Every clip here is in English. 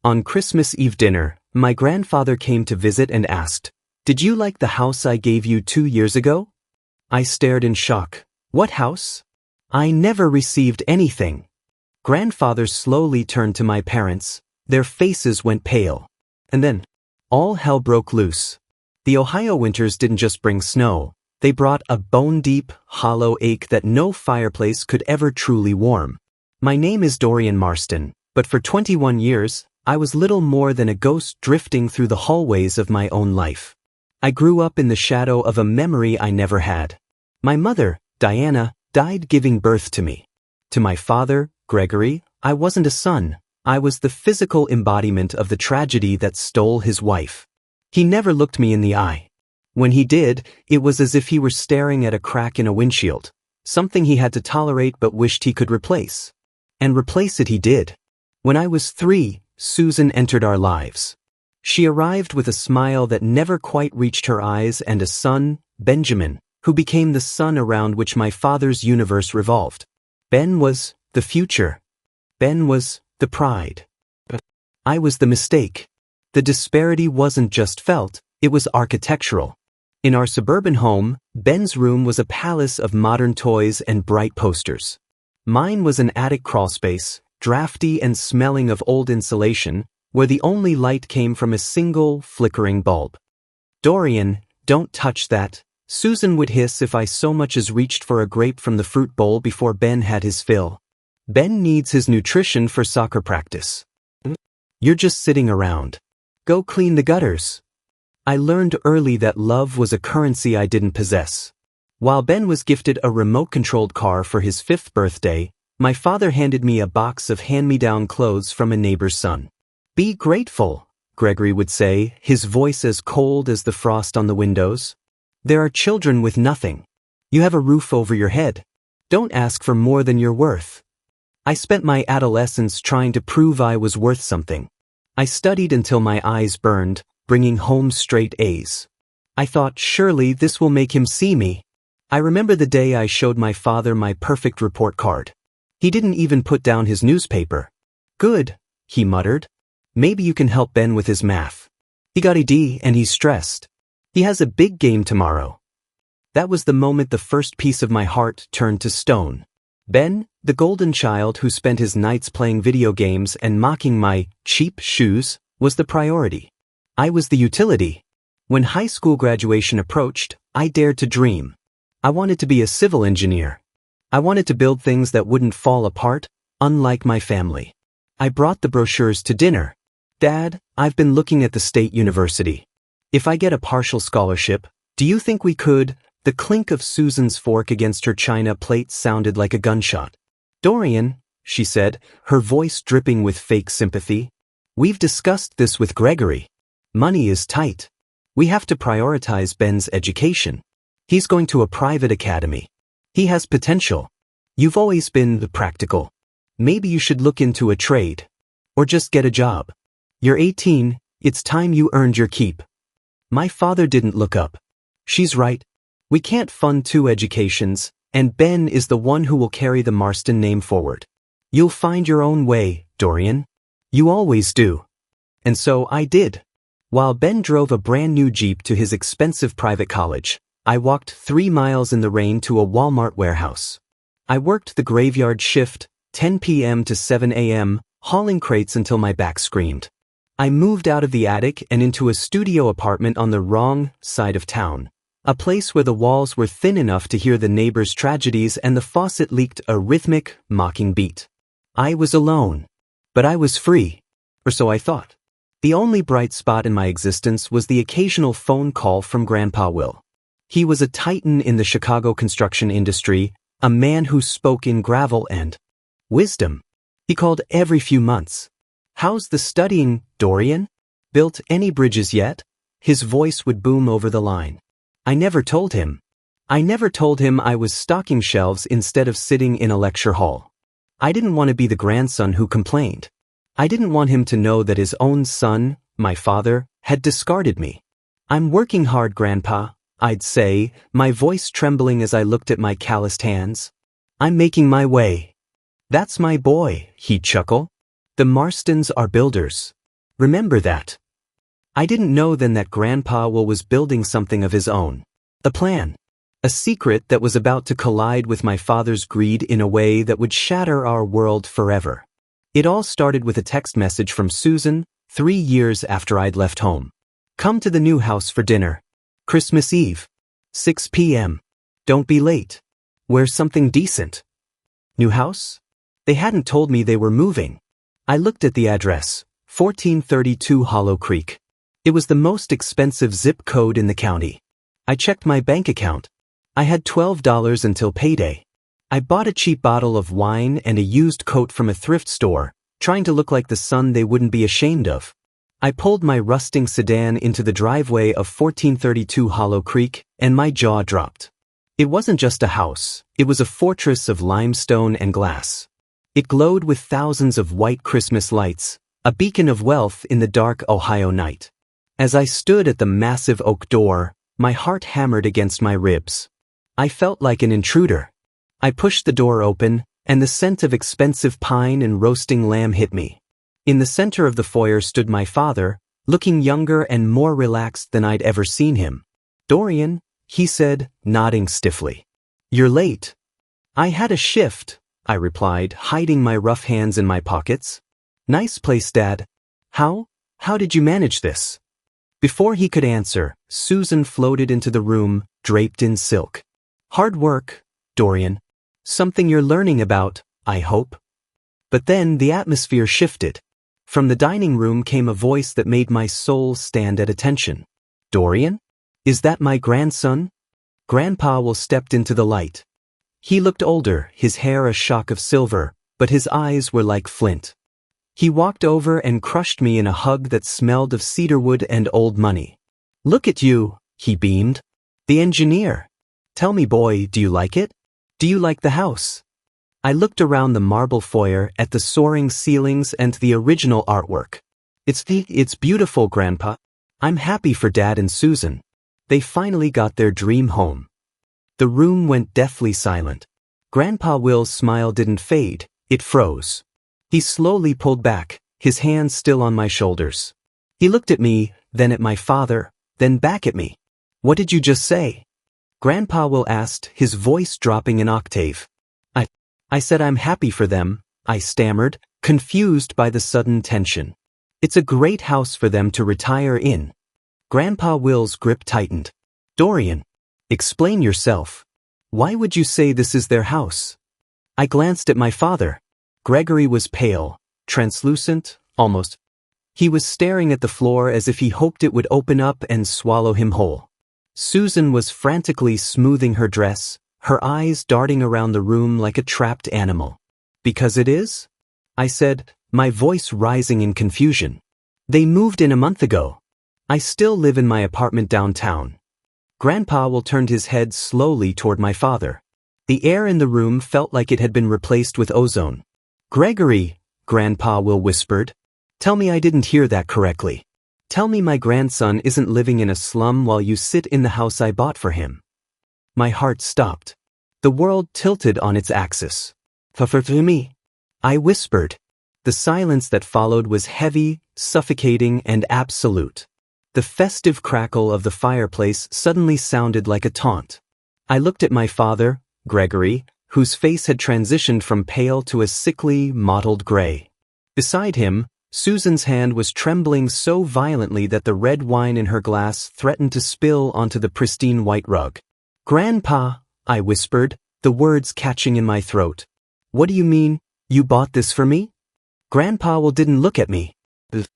On Christmas Eve dinner, my grandfather came to visit and asked, "Did you like the house I gave you 2 years ago?" I stared in shock. "What house? I never received anything." Grandfather slowly turned to my parents. Their faces went pale. And then, all hell broke loose. The Ohio winters didn't just bring snow. They brought a bone-deep, hollow ache that no fireplace could ever truly warm. My name is Dorian Marston, but for 21 years, I was little more than a ghost drifting through the hallways of my own life. I grew up in the shadow of a memory I never had. My mother, Diana, died giving birth to me. To my father, Gregory, I wasn't a son. I was the physical embodiment of the tragedy that stole his wife. He never looked me in the eye. When he did, it was as if he were staring at a crack in a windshield, something he had to tolerate but wished he could replace. And replace it he did. When I was 3, Susan entered our lives. She arrived with a smile that never quite reached her eyes and a son, Benjamin, who became the sun around which my father's universe revolved. Ben was the future. Ben was the pride. But I was the mistake. The disparity wasn't just felt, it was architectural. In our suburban home, Ben's room was a palace of modern toys and bright posters. Mine was an attic crawlspace, drafty and smelling of old insulation, where the only light came from a single, flickering bulb. "Dorian, don't touch that," Susan would hiss if I so much as reached for a grape from the fruit bowl before Ben had his fill. "Ben needs his nutrition for soccer practice. You're just sitting around. Go clean the gutters." I learned early that love was a currency I didn't possess. While Ben was gifted a remote-controlled car for his 5th birthday, my father handed me a box of hand-me-down clothes from a neighbor's son. "Be grateful," Gregory would say, his voice as cold as the frost on the windows. "There are children with nothing. You have a roof over your head. Don't ask for more than you're worth." I spent my adolescence trying to prove I was worth something. I studied until my eyes burned, bringing home straight A's. I thought, surely this will make him see me. I remember the day I showed my father my perfect report card. He didn't even put down his newspaper. "Good," he muttered. "Maybe you can help Ben with his math. He got a D and he's stressed. He has a big game tomorrow." That was the moment the first piece of my heart turned to stone. Ben, the golden child who spent his nights playing video games and mocking my cheap shoes, was the priority. I was the utility. When high school graduation approached, I dared to dream. I wanted to be a civil engineer. I wanted to build things that wouldn't fall apart, unlike my family. I brought the brochures to dinner. "Dad, I've been looking at the state university. If I get a partial scholarship, do you think we could?" The clink of Susan's fork against her china plate sounded like a gunshot. "Dorian," she said, her voice dripping with fake sympathy, "we've discussed this with Gregory. Money is tight. We have to prioritize Ben's education. He's going to a private academy. He has potential. You've always been the practical. Maybe you should look into a trade. Or just get a job. You're 18, it's time you earned your keep." My father didn't look up. "She's right. We can't fund 2 educations, and Ben is the one who will carry the Marston name forward. You'll find your own way, Dorian. You always do." And so I did. While Ben drove a brand new Jeep to his expensive private college, I walked 3 miles in the rain to a Walmart warehouse. I worked the graveyard shift, 10 p.m. to 7 a.m., hauling crates until my back screamed. I moved out of the attic and into a studio apartment on the wrong side of town, a place where the walls were thin enough to hear the neighbors' tragedies and the faucet leaked a rhythmic, mocking beat. I was alone. But I was free. Or so I thought. The only bright spot in my existence was the occasional phone call from Grandpa Will. He was a titan in the Chicago construction industry, a man who spoke in gravel and wisdom. He called every few months. "How's the studying, Dorian? Built any bridges yet?" His voice would boom over the line. I never told him. I never told him I was stocking shelves instead of sitting in a lecture hall. I didn't want to be the grandson who complained. I didn't want him to know that his own son, my father, had discarded me. "I'm working hard, Grandpa," I'd say, my voice trembling as I looked at my calloused hands. "I'm making my way." "That's my boy," he'd chuckle. "The Marstons are builders. Remember that. I didn't know then that Grandpa Will was building something of his own. A plan. A secret that was about to collide with my father's greed in a way that would shatter our world forever. It all started with a text message from Susan, 3 years after I'd left home. Come to the new house for dinner. Christmas Eve. 6 p.m. Don't be late. Wear something decent. New house? They hadn't told me they were moving. I looked at the address, 1432 Hollow Creek. It was the most expensive zip code in the county. I checked my bank account. I had $12 until payday. I bought a cheap bottle of wine and a used coat from a thrift store, trying to look like the son they wouldn't be ashamed of. I pulled my rusting sedan into the driveway of 1432 Hollow Creek, and my jaw dropped. It wasn't just a house, it was a fortress of limestone and glass. It glowed with thousands of white Christmas lights, a beacon of wealth in the dark Ohio night. As I stood at the massive oak door, my heart hammered against my ribs. I felt like an intruder. I pushed the door open, and the scent of expensive pine and roasting lamb hit me. In the center of the foyer stood my father, looking younger and more relaxed than I'd ever seen him. "Dorian," he said, nodding stiffly. "You're late." "I had a shift," I replied, hiding my rough hands in my pockets. "Nice place, Dad. How did you manage this?" Before he could answer, Susan floated into the room, draped in silk. "Hard work, Dorian. Something you're learning about, I hope." But then the atmosphere shifted. From the dining room came a voice that made my soul stand at attention. "Dorian? Is that my grandson?" Grandpa Will stepped into the light. He looked older, his hair a shock of silver, but his eyes were like flint. He walked over and crushed me in a hug that smelled of cedarwood and old money. "Look at you," he beamed. "The engineer. Tell me, boy, do you like it? Do you like the house?" I looked around the marble foyer at the soaring ceilings and the original artwork. It's beautiful, Grandpa. I'm happy for Dad and Susan. They finally got their dream home." The room went deathly silent. Grandpa Will's smile didn't fade, it froze. He slowly pulled back, his hands still on my shoulders. He looked at me, then at my father, then back at me. "What did you just say?" Grandpa Will asked, his voice dropping an octave. I said I'm happy for them," I stammered, confused by the sudden tension. "It's a great house for them to retire in." Grandpa Will's grip tightened. "Dorian, explain yourself. Why would you say this is their house?" I glanced at my father. Gregory was pale, translucent, almost. He was staring at the floor as if he hoped it would open up and swallow him whole. Susan was frantically smoothing her dress, her eyes darting around the room like a trapped animal. "Because it is?" I said, my voice rising in confusion. "They moved in a month ago. I still live in my apartment downtown." Grandpa Will turned his head slowly toward my father. The air in the room felt like it had been replaced with ozone. "Gregory," Grandpa Will whispered. "Tell me I didn't hear that correctly. Tell me my grandson isn't living in a slum while you sit in the house I bought for him." My heart stopped. The world tilted on its axis. "For me?" I whispered. The silence that followed was heavy, suffocating, and absolute. The festive crackle of the fireplace suddenly sounded like a taunt. I looked at my father, Gregory, whose face had transitioned from pale to a sickly, mottled gray. Beside him, Susan's hand was trembling so violently that the red wine in her glass threatened to spill onto the pristine white rug. "Grandpa," I whispered, the words catching in my throat. "What do you mean, you bought this for me?" Grandpa Will didn't look at me. The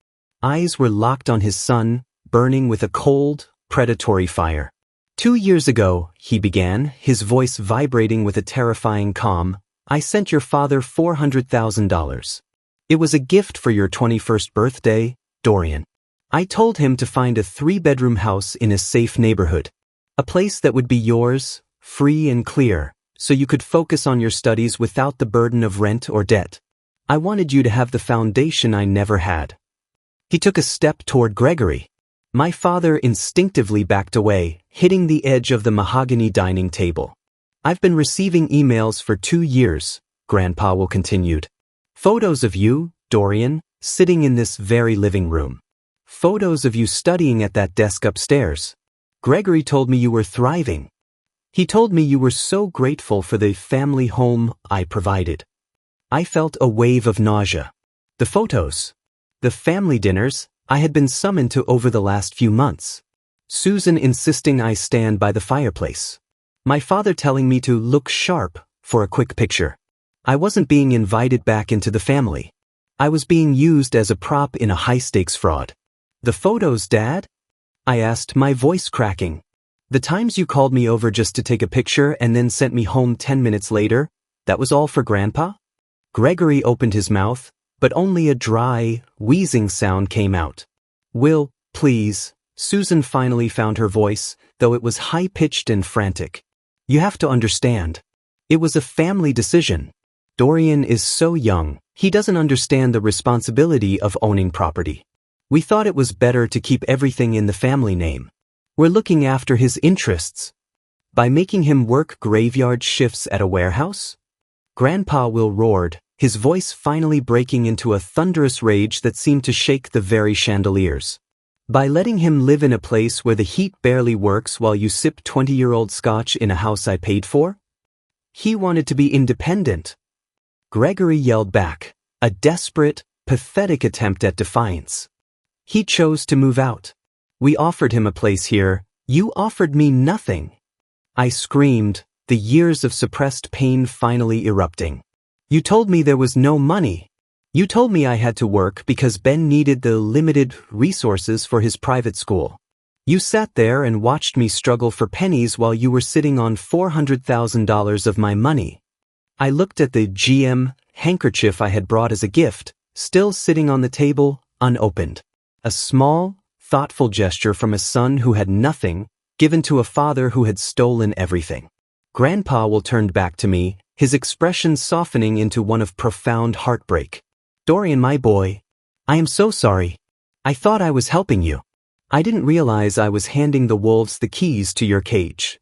eyes were locked on his son, burning with a cold, predatory fire. 2 years ago, he began, his voice vibrating with a terrifying calm, "I sent your father $400,000. It was a gift for your 21st birthday, Dorian. I told him to find a 3-bedroom house in a safe neighborhood. A place that would be yours, free and clear, so you could focus on your studies without the burden of rent or debt. I wanted you to have the foundation I never had." He took a step toward Gregory. My father instinctively backed away, hitting the edge of the mahogany dining table. "I've been receiving emails for 2 years, Grandpa Will continued. Photos of you, Dorian, sitting in this very living room. Photos of you studying at that desk upstairs. Gregory told me you were thriving. He told me you were so grateful for the family home I provided. I felt a wave of nausea. The photos. The family dinners I had been summoned to over the last few months. Susan insisting I stand by the fireplace. My father telling me to look sharp for a quick picture. I wasn't being invited back into the family. I was being used as a prop in a high-stakes fraud. The photos, Dad? I asked, my voice cracking. The times you called me over just to take a picture and then sent me home 10 minutes later, that was all for Grandpa? Gregory opened his mouth, but only a dry, wheezing sound came out. Will, please. Susan finally found her voice, though it was high-pitched and frantic. You have to understand. It was a family decision. Dorian is so young, he doesn't understand the responsibility of owning property. We thought it was better to keep everything in the family name. We're looking after his interests. By making him work graveyard shifts at a warehouse? Grandpa Will roared, his voice finally breaking into a thunderous rage that seemed to shake the very chandeliers. By letting him live in a place where the heat barely works while you sip 20-year-old scotch in a house I paid for? He wanted to be independent. Gregory yelled back, a desperate, pathetic attempt at defiance. He chose to move out. We offered him a place here. You offered me nothing. I screamed, the years of suppressed pain finally erupting. You told me there was no money. You told me I had to work because Ben needed the limited resources for his private school. You sat there and watched me struggle for pennies while you were sitting on $400,000 of my money. I looked at the GM handkerchief I had brought as a gift, still sitting on the table, unopened. A small, thoughtful gesture from a son who had nothing, given to a father who had stolen everything. Grandpa Will turned back to me, his expression softening into one of profound heartbreak. Dorian, my boy, I am so sorry. I thought I was helping you. I didn't realize I was handing the wolves the keys to your cage.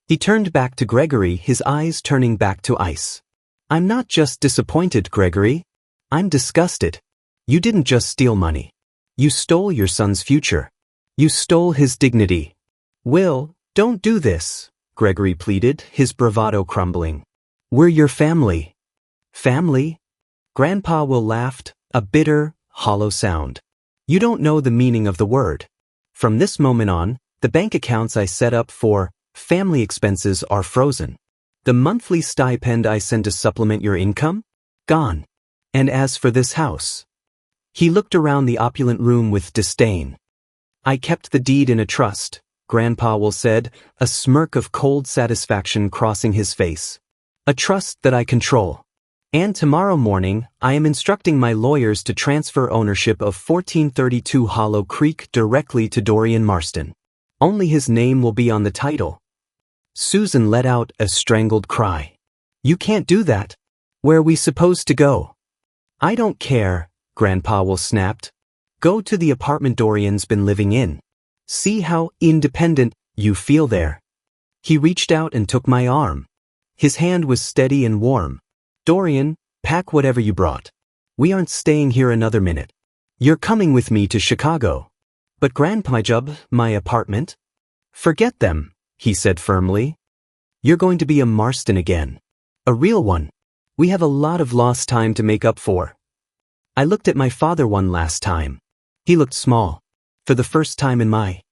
He turned back to Gregory, his eyes turning back to ice. I'm not just disappointed, Gregory. I'm disgusted. You didn't just steal money. You stole your son's future. You stole his dignity. Will, don't do this, Gregory pleaded, his bravado crumbling. We're your family. Family? Grandpa Will laughed, a bitter, hollow sound. You don't know the meaning of the word. From this moment on, the bank accounts I set up for family expenses are frozen. The monthly stipend I send to supplement your income? Gone. And as for this house? He looked around the opulent room with disdain. I kept the deed in a trust, Grandpa Will said, a smirk of cold satisfaction crossing his face. A trust that I control. And tomorrow morning, I am instructing my lawyers to transfer ownership of 1432 Hollow Creek directly to Dorian Marston. Only his name will be on the title. Susan let out a strangled cry. You can't do that. Where are we supposed to go? I don't care, Grandpa Will snapped. Go to the apartment Dorian's been living in. See how independent you feel there. He reached out and took my arm. His hand was steady and warm. Dorian, pack whatever you brought. We aren't staying here another minute. You're coming with me to Chicago. But Grandpa, my job, my apartment? Forget them, he said firmly. You're going to be a Marston again. A real one. We have a lot of lost time to make up for. I looked at my father one last time. He looked small. For the first time in my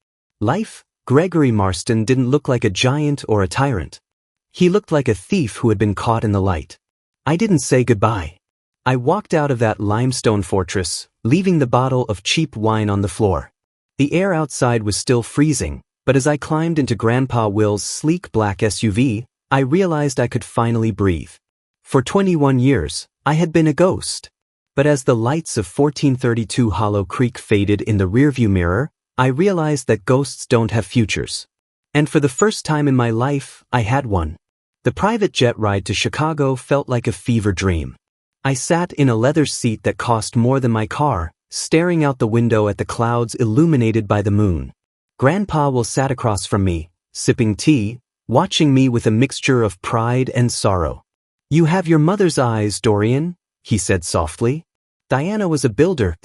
life, Gregory Marston didn't look like a giant or a tyrant. He looked like a thief who had been caught in the light. I didn't say goodbye. I walked out of that limestone fortress, leaving the bottle of cheap wine on the floor. The air outside was still freezing, but as I climbed into Grandpa Will's sleek black SUV, I realized I could finally breathe. For 21 years, I had been a ghost. But as the lights of 1432 Hollow Creek faded in the rearview mirror, I realized that ghosts don't have futures. And for the first time in my life, I had one. The private jet ride to Chicago felt like a fever dream. I sat in a leather seat that cost more than my car, staring out the window at the clouds illuminated by the moon. Grandpa Will sat across from me, sipping tea, watching me with a mixture of pride and sorrow. You have your mother's eyes, Dorian, he said softly. Diana was a builder,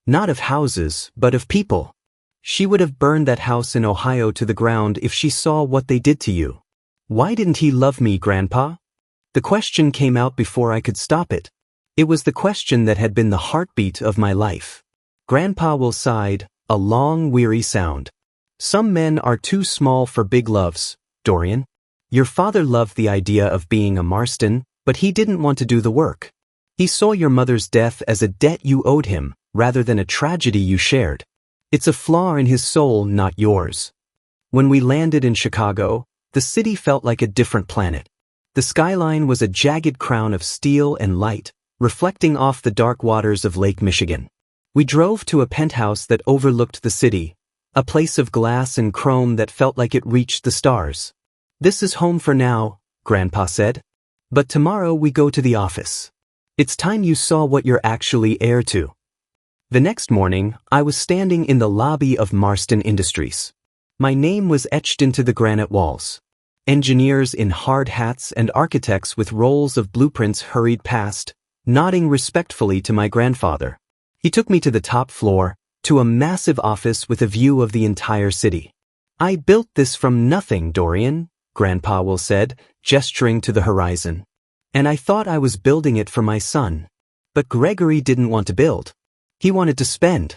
not of houses, but of people. She would have burned that house in Ohio to the ground if she saw what they did to you. Why didn't he love me, Grandpa? The question came out before I could stop it. It was the question that had been the heartbeat of my life. Grandpa Will sighed, a long, weary sound. Some men are too small for big loves, Dorian. Your father loved the idea of being a Marston, but he didn't want to do the work. He saw your mother's death as a debt you owed him, rather than a tragedy you shared. It's a flaw in his soul, not yours. When we landed in Chicago, the city felt like a different planet. The skyline was a jagged crown of steel and light, reflecting off the dark waters of Lake Michigan. We drove to a penthouse that overlooked the city, a place of glass and chrome that felt like it reached the stars. This is home for now, Grandpa said. But tomorrow we go to the office. It's time you saw what you're actually heir to. The next morning, I was standing in the lobby of Marston Industries. My name was etched into the granite walls. Engineers in hard hats and architects with rolls of blueprints hurried past, nodding respectfully to my grandfather. He took me to the top floor, to a massive office with a view of the entire city. I built this from nothing, Dorian, Grandpa Will said, gesturing to the horizon. And I thought I was building it for my son. But Gregory didn't want to build. He wanted to spend.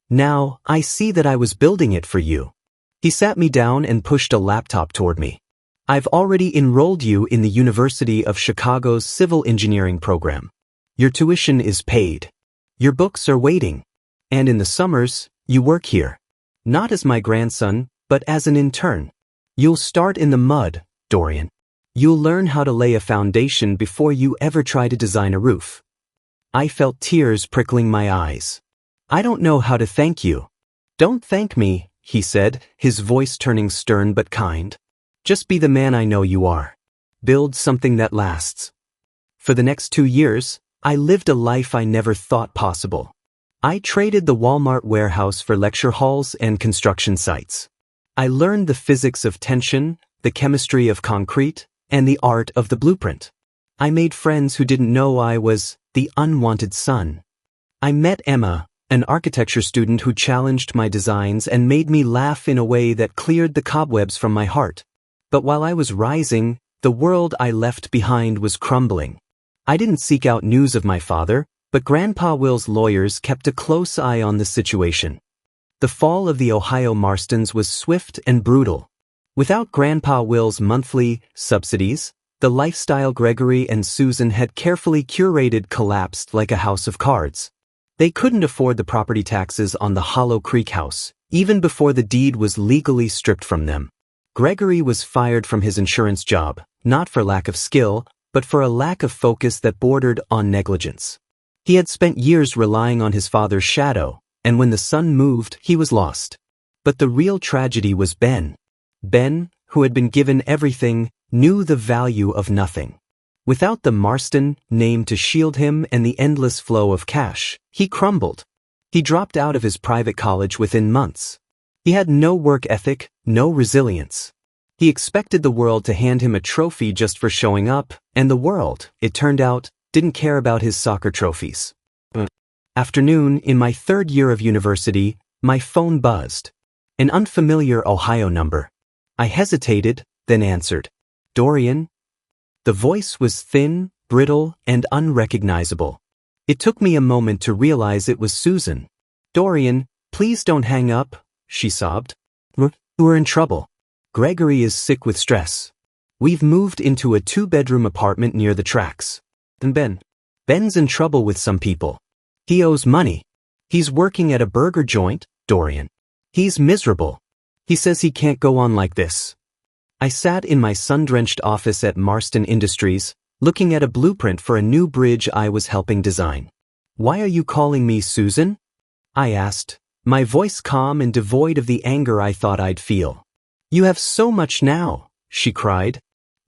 Now, I see that I was building it for you. He sat me down and pushed a laptop toward me. I've already enrolled you in the University of Chicago's Civil Engineering program. Your tuition is paid. Your books are waiting. And in the summers, you work here. Not as my grandson, but as an intern. You'll start in the mud, Dorian. You'll learn how to lay a foundation before you ever try to design a roof. I felt tears prickling my eyes. I don't know how to thank you. Don't thank me, he said, his voice turning stern but kind. Just be the man I know you are. Build something that lasts. For the next 2 years, I lived a life I never thought possible. I traded the Walmart warehouse for lecture halls and construction sites. I learned the physics of tension, the chemistry of concrete, and the art of the blueprint. I made friends who didn't know I was the unwanted son. I met Emma, an architecture student who challenged my designs and made me laugh in a way that cleared the cobwebs from my heart. But while I was rising, the world I left behind was crumbling. I didn't seek out news of my father, but Grandpa Will's lawyers kept a close eye on the situation. The fall of the Ohio Marstons was swift and brutal. Without Grandpa Will's monthly subsidies, the lifestyle Gregory and Susan had carefully curated collapsed like a house of cards. They couldn't afford the property taxes on the Hollow Creek house, even before the deed was legally stripped from them. Gregory was fired from his insurance job, not for lack of skill, but for a lack of focus that bordered on negligence. He had spent years relying on his father's shadow, and when the sun moved, he was lost. But the real tragedy was Ben. Ben, who had been given everything, knew the value of nothing. Without the Marston name to shield him and the endless flow of cash, he crumbled. He dropped out of his private college within months. He had no work ethic, no resilience. He expected the world to hand him a trophy just for showing up, and the world, it turned out, didn't care about his soccer trophies. Afternoon, in my 3rd year of university, my phone buzzed. An unfamiliar Ohio number. I hesitated, then answered. Dorian? The voice was thin, brittle, and unrecognizable. It took me a moment to realize it was Susan. Dorian, please don't hang up, she sobbed. We're in trouble. Gregory is sick with stress. We've moved into a 2-bedroom apartment near the tracks. And Ben's in trouble with some people. He owes money. He's working at a burger joint, Dorian. He's miserable. He says he can't go on like this. I sat in my sun-drenched office at Marston Industries, looking at a blueprint for a new bridge I was helping design. Why are you calling me Susan? I asked, my voice calm and devoid of the anger I thought I'd feel. You have so much now, she cried.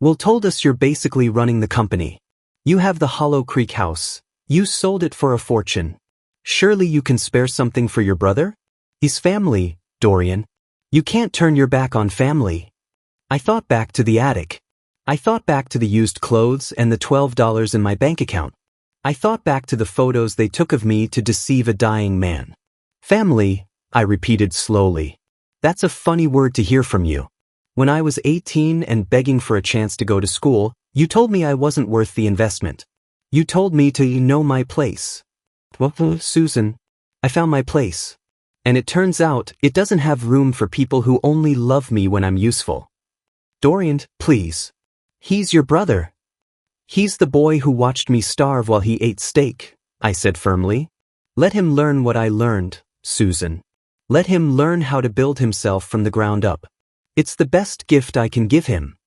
Will told us you're basically running the company. You have the Hollow Creek house. You sold it for a fortune. Surely you can spare something for your brother? He's family, Dorian. You can't turn your back on family. I thought back to the attic. I thought back to the used clothes and the $12 in my bank account. I thought back to the photos they took of me to deceive a dying man. Family, I repeated slowly. That's a funny word to hear from you. When I was 18 and begging for a chance to go to school, you told me I wasn't worth the investment. You told me to know my place. Well, Susan, I found my place. And it turns out it doesn't have room for people who only love me when I'm useful. Dorian, please. He's your brother. He's the boy who watched me starve while he ate steak, I said firmly. Let him learn what I learned, Susan. Let him learn how to build himself from the ground up. It's the best gift I can give him.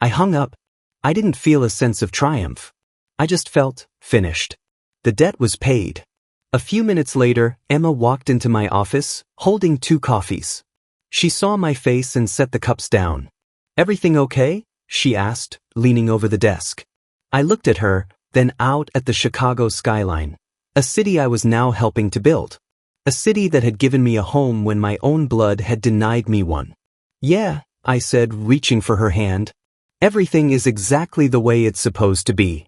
I hung up. I didn't feel a sense of triumph. I just felt finished. The debt was paid. A few minutes later, Emma walked into my office, holding 2 coffees. She saw my face and set the cups down. Everything okay? She asked, leaning over the desk. I looked at her, then out at the Chicago skyline, a city I was now helping to build. A city that had given me a home when my own blood had denied me one. Yeah, I said, reaching for her hand. Everything is exactly the way it's supposed to be.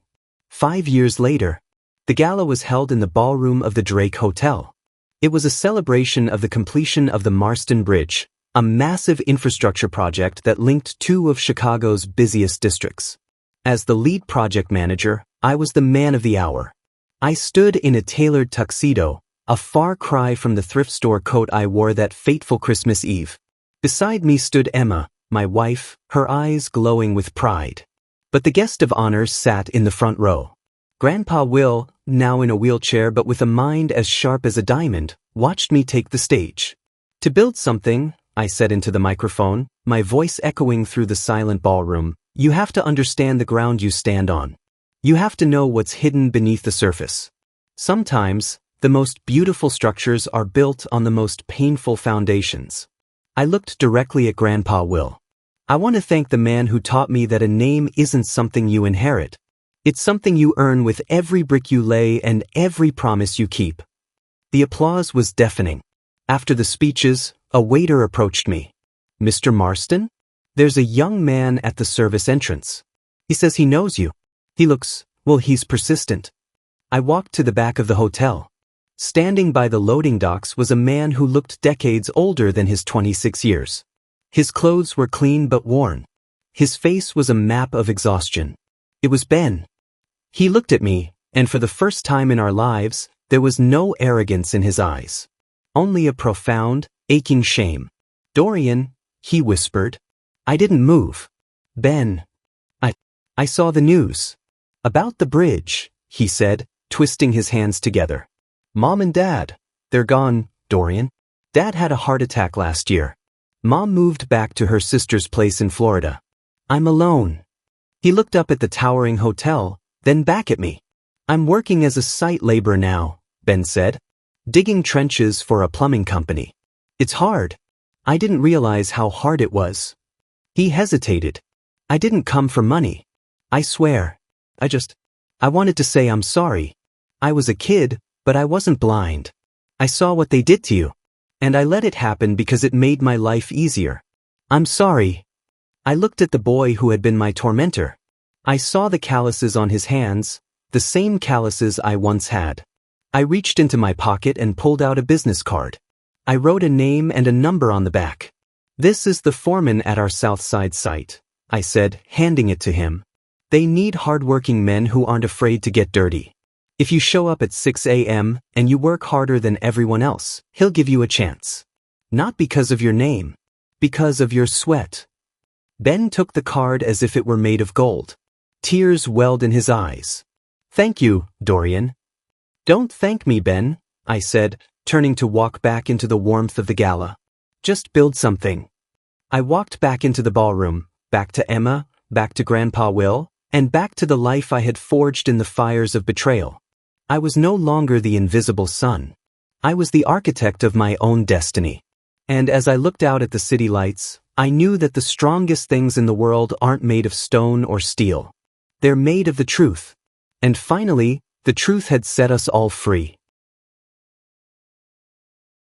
5 years later, the gala was held in the ballroom of the Drake Hotel. It was a celebration of the completion of the Marston Bridge, a massive infrastructure project that linked 2 of Chicago's busiest districts. As the lead project manager, I was the man of the hour. I stood in a tailored tuxedo, a far cry from the thrift store coat I wore that fateful Christmas Eve. Beside me stood Emma, my wife, her eyes glowing with pride. But the guest of honor sat in the front row. Grandpa Will, now in a wheelchair but with a mind as sharp as a diamond, watched me take the stage. To build something, I said into the microphone, my voice echoing through the silent ballroom, you have to understand the ground you stand on. You have to know what's hidden beneath the surface. Sometimes, the most beautiful structures are built on the most painful foundations. I looked directly at Grandpa Will. I want to thank the man who taught me that a name isn't something you inherit. It's something you earn with every brick you lay and every promise you keep. The applause was deafening. After the speeches, a waiter approached me. Mr. Marston? There's a young man at the service entrance. He says he knows you. He looks, well, he's persistent. I walked to the back of the hotel. Standing by the loading docks was a man who looked decades older than his 26 years. His clothes were clean but worn. His face was a map of exhaustion. It was Ben. He looked at me, and for the first time in our lives, there was no arrogance in his eyes. Only a profound, aching shame. Dorian, he whispered. I didn't move. Ben. I saw the news. About the bridge, he said, twisting his hands together. Mom and Dad, they're gone, Dorian. Dad had a heart attack last year. Mom moved back to her sister's place in Florida. I'm alone. He looked up at the towering hotel, then back at me. I'm working as a site laborer now, Ben said. Digging trenches for a plumbing company. It's hard. I didn't realize how hard it was. He hesitated. I didn't come for money. I swear. I wanted to say I'm sorry. I was a kid, but I wasn't blind. I saw what they did to you. And I let it happen because it made my life easier. I'm sorry. I looked at the boy who had been my tormentor. I saw the calluses on his hands, the same calluses I once had. I reached into my pocket and pulled out a business card. I wrote a name and a number on the back. This is the foreman at our Southside site, I said, handing it to him. They need hardworking men who aren't afraid to get dirty. If you show up at 6 a.m. and you work harder than everyone else, he'll give you a chance. Not because of your name, because of your sweat. Ben took the card as if it were made of gold. Tears welled in his eyes. Thank you, Dorian. Don't thank me, Ben, I said, turning to walk back into the warmth of the gala. Just build something. I walked back into the ballroom, back to Emma, back to Grandpa Will, and back to the life I had forged in the fires of betrayal. I was no longer the invisible son. I was the architect of my own destiny. And as I looked out at the city lights, I knew that the strongest things in the world aren't made of stone or steel. They're made of the truth. And finally, the truth had set us all free.